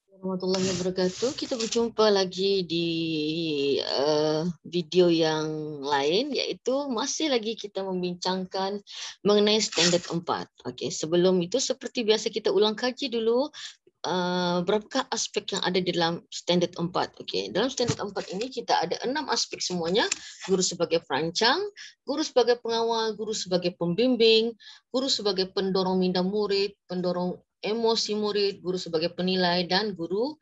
Warahmatullahi wabarakatuh. Kita berjumpa lagi di video yang lain, iaitu masih lagi kita membincangkan mengenai standard 4. Okey, sebelum itu seperti biasa kita ulang kaji dulu berapakah aspek yang ada di dalam standard 4. Okey, dalam standard 4 ini kita ada 6 aspek semuanya. Guru sebagai perancang, guru sebagai pengawal, guru sebagai pembimbing, guru sebagai pendorong minda murid, pendorong emosi murid, guru sebagai penilai, dan guru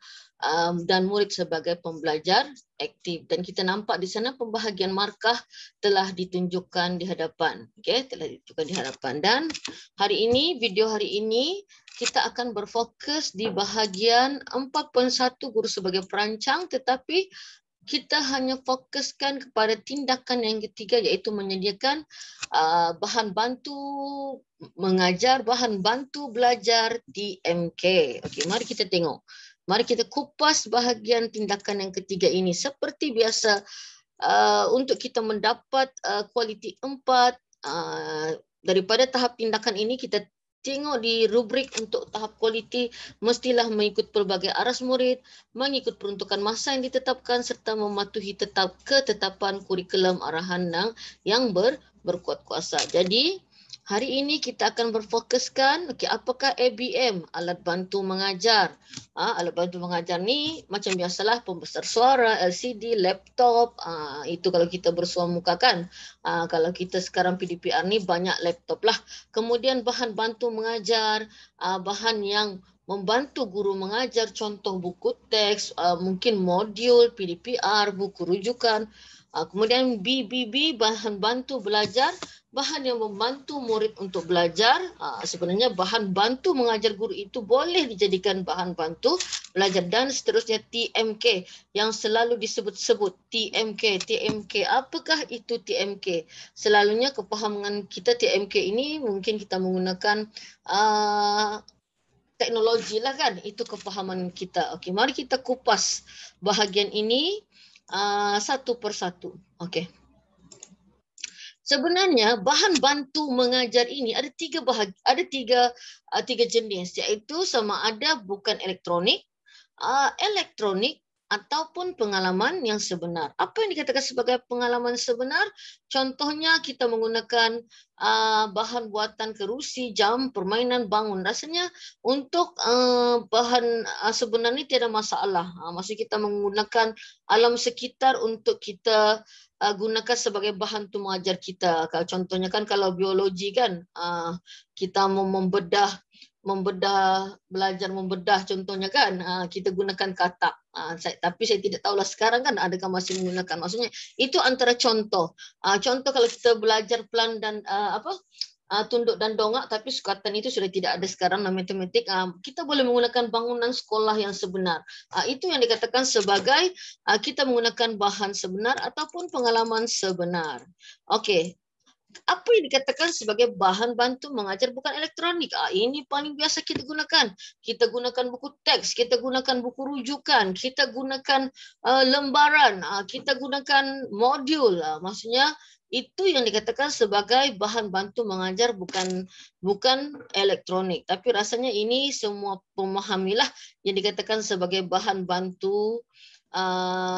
dan murid sebagai pembelajar aktif. Dan kita nampak di sana pembahagian markah telah ditunjukkan di hadapan. Okey, telah ditunjukkan di hadapan. Dan hari ini, video hari ini kita akan berfokus di bahagian 4.1 guru sebagai perancang, tetapi kita hanya fokuskan kepada tindakan yang ketiga, iaitu menyediakan bahan bantu mengajar, bahan bantu belajar TMK. Okey, mari kita tengok. Mari kita kupas bahagian tindakan yang ketiga ini. Seperti biasa, untuk kita mendapat kualiti 4 daripada tahap tindakan ini, kita tengok di rubrik untuk tahap kualiti, mestilah mengikut pelbagai aras murid, mengikut peruntukan masa yang ditetapkan, serta mematuhi ketetapan kurikulum arahan yang berkuat kuasa. Jadi, hari ini kita akan berfokuskan, apakah ABM, alat bantu mengajar. Alat bantu mengajar ni macam biasalah, pembesar suara, LCD, laptop, itu kalau kita bersuah muka kan. Kalau kita sekarang PDPR ni banyak laptop lah. Kemudian bahan bantu mengajar, bahan yang membantu guru mengajar, contoh buku teks, mungkin modul, PDPR, buku rujukan. Kemudian BBB, bahan bantu belajar, bahan yang membantu murid untuk belajar. Sebenarnya bahan bantu mengajar guru itu boleh dijadikan bahan bantu belajar, dan seterusnya TMK yang selalu disebut-sebut TMK. Apakah itu TMK? Selalunya kepahaman kita TMK ini mungkin kita menggunakan teknologi lah kan, itu kepahaman kita. Okey, mari kita kupas bahagian ini satu persatu. Okey. Sebenarnya bahan bantu mengajar ini ada tiga jenis, iaitu sama ada bukan elektronik, elektronik, ataupun pengalaman yang sebenar. Apa yang dikatakan sebagai pengalaman sebenar? Contohnya kita menggunakan bahan buatan kerusi, jam, permainan, bangun. Rasanya untuk bahan sebenar ni tiada masalah. Maksud kita menggunakan alam sekitar untuk kita gunakan sebagai bahan untuk mengajar kita. Kalau contohnya kan kalau biologi kan, kita mau belajar membedah contohnya kan, kita gunakan katak. Tapi saya tidak tahulah sekarang kan adakah masih menggunakan. Maksudnya itu antara contoh. Contoh kalau kita belajar pelan dan tunduk dan dongak, tapi sukatan itu sudah tidak ada sekarang dalam matematik. Kita boleh menggunakan bangunan sekolah yang sebenar. Itu yang dikatakan sebagai kita menggunakan bahan sebenar ataupun pengalaman sebenar. Okey. Apa yang dikatakan sebagai bahan bantu mengajar bukan elektronik? Ini paling biasa kita gunakan. Kita gunakan buku teks, kita gunakan buku rujukan, kita gunakan lembaran, kita gunakan modul. Maksudnya itu yang dikatakan sebagai bahan bantu mengajar bukan elektronik. Tapi rasanya ini semua memahamilah yang dikatakan sebagai bahan bantu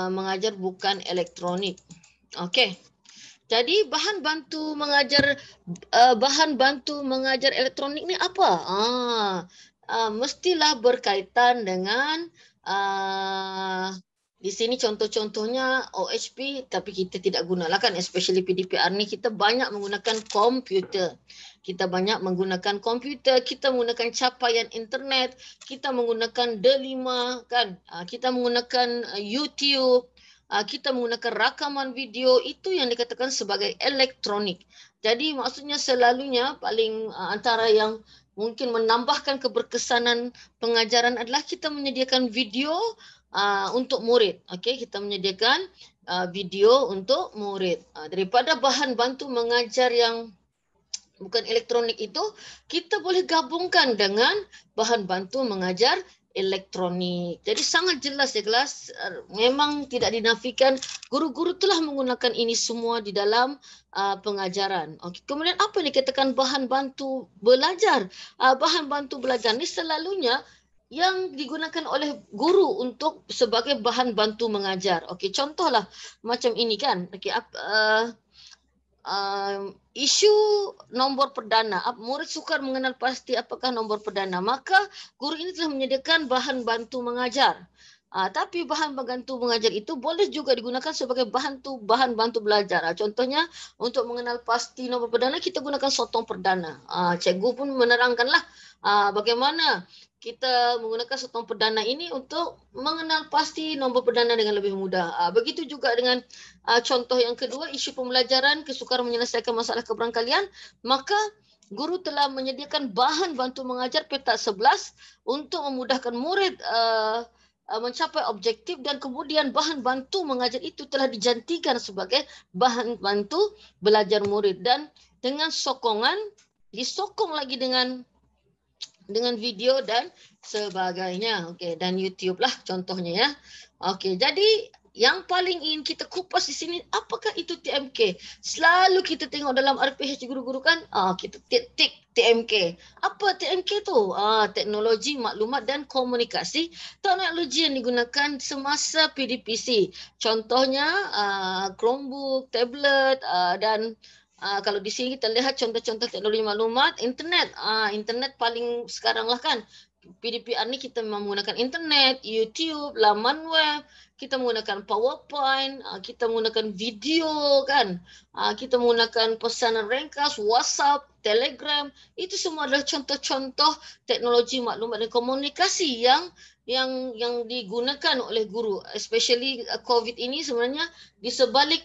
mengajar bukan elektronik. Okey. Jadi bahan bantu mengajar elektronik ni apa? Mestilah berkaitan dengan di sini contoh-contohnya OHP, tapi kita tidak gunalah kan, especially PDPR ni kita banyak menggunakan komputer. Kita banyak menggunakan komputer, kita menggunakan capaian internet, kita menggunakan D5 kan, kita menggunakan YouTube, kita menggunakan rakaman video, itu yang dikatakan sebagai elektronik. Jadi maksudnya selalunya paling antara yang mungkin menambahkan keberkesanan pengajaran adalah kita menyediakan video untuk murid. Okey, kita menyediakan video untuk murid. Daripada bahan bantu mengajar yang bukan elektronik itu, kita boleh gabungkan dengan bahan bantu mengajar elektronik. Jadi sangat jelas ya kelas, memang tidak dinafikan guru-guru telah menggunakan ini semua di dalam pengajaran. Okey. Kemudian apa yang dikatakan bahan bantu belajar? Bahan bantu belajar ni selalunya yang digunakan oleh guru untuk sebagai bahan bantu mengajar. Okey, contohlah macam ini kan. Okey, isu nombor perdana. Murid sukar mengenal pasti apakah nombor perdana. Maka guru ini telah menyediakan bahan bantu mengajar. Tapi bahan bantu mengajar itu boleh juga digunakan sebagai bahan bantu belajar. Contohnya untuk mengenal pasti nombor perdana kita gunakan sotong perdana. Cikgu pun menerangkanlah bagaimana kita menggunakan sotong perdana ini untuk mengenal pasti nombor perdana dengan lebih mudah. Begitu juga dengan contoh yang kedua, isu pembelajaran, kesukaran menyelesaikan masalah keberangkalian, maka guru telah menyediakan bahan bantu mengajar petak 11 untuk memudahkan murid mencapai objektif, dan kemudian bahan bantu mengajar itu telah dijantikan sebagai bahan bantu belajar murid, dan dengan sokongan disokong lagi dengan video dan sebagainya. Okey, dan YouTube lah contohnya ya. Okey, jadi yang paling ingin kita kupas di sini, apakah itu TMK? Selalu kita tengok dalam RPH guru-guru kan, kita tik TMK. Apa TMK tu? Teknologi maklumat dan komunikasi, teknologi yang digunakan semasa PDPC. Contohnya Chromebook, tablet, dan kalau di sini kita lihat contoh-contoh teknologi maklumat, internet. Internet paling sekarang lah kan. PDPR ni kita memang menggunakan internet, YouTube, laman web, kita menggunakan PowerPoint, kita menggunakan video kan, kita menggunakan pesanan ringkas, WhatsApp, Telegram. Itu semua adalah contoh-contoh teknologi maklumat dan komunikasi yang digunakan oleh guru, especially COVID ini sebenarnya di sebalik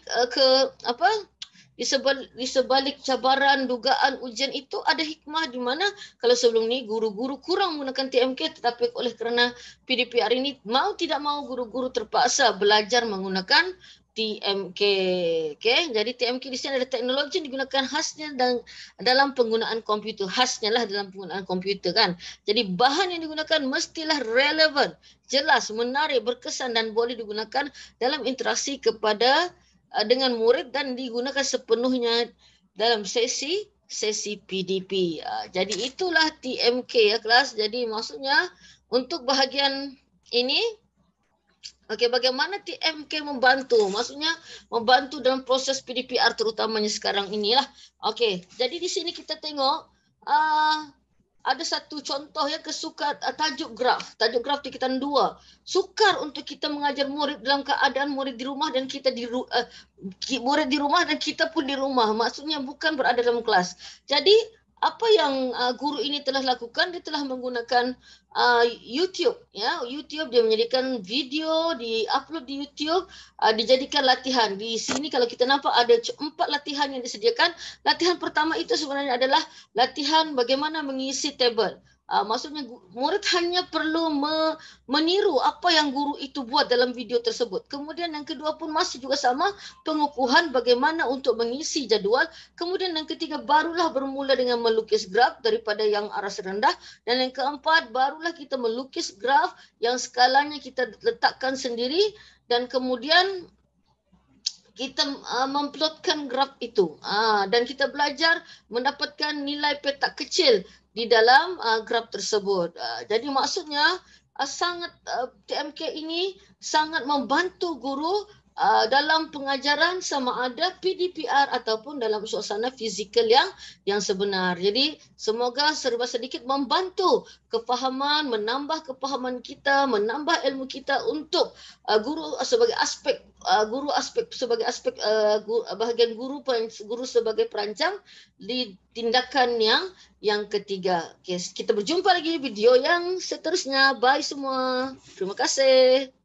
di sebalik cabaran dugaan ujian itu ada hikmah, di mana kalau sebelum ni guru-guru kurang menggunakan TMK, tetapi oleh kerana PDPR ini mau tidak mau guru-guru terpaksa belajar menggunakan TMK. Okay? Jadi TMK di sini ada teknologi yang digunakan khasnya dalam penggunaan komputer. Khasnya lah dalam penggunaan komputer kan. Jadi bahan yang digunakan mestilah relevan, jelas, menarik, berkesan dan boleh digunakan dalam interaksi kepada dengan murid dan digunakan sepenuhnya dalam sesi PDP. Jadi itulah TMK ya kelas. Jadi maksudnya untuk bahagian ini, okey, bagaimana TMK membantu? Maksudnya membantu dalam proses PDPR terutamanya sekarang inilah. Okey, jadi di sini kita tengok ada satu contoh ya, tajuk graf. Tajuk graf tingkatan 2. Sukar untuk kita mengajar murid dalam keadaan murid di rumah dan murid di rumah dan kita pun di rumah. Maksudnya bukan berada dalam kelas. Jadi apa yang guru ini telah lakukan, dia telah menggunakan YouTube ya. YouTube dia menyediakan video, di-upload di YouTube, dijadikan latihan. Di sini kalau kita nampak ada 4 latihan yang disediakan. Latihan pertama itu sebenarnya adalah latihan bagaimana mengisi tabel. Maksudnya murid hanya perlu meniru apa yang guru itu buat dalam video tersebut. Kemudian yang kedua pun masih juga sama, pengukuhan bagaimana untuk mengisi jadual. Kemudian yang ketiga barulah bermula dengan melukis graf daripada yang aras rendah. Dan yang keempat barulah kita melukis graf yang skalanya kita letakkan sendiri, dan kemudian kita memplotkan graf itu, dan kita belajar mendapatkan nilai petak kecil di dalam graf tersebut. Jadi maksudnya TMK ini sangat membantu guru dalam pengajaran, sama ada PDPR ataupun dalam suasana fizikal yang sebenar. Jadi semoga serba sedikit membantu kefahaman, menambah kefahaman kita, menambah ilmu kita untuk guru sebagai aspek bahagian guru sebagai perancang di tindakan yang ketiga. Okay, kita berjumpa lagi video yang seterusnya. Bye semua. Terima kasih.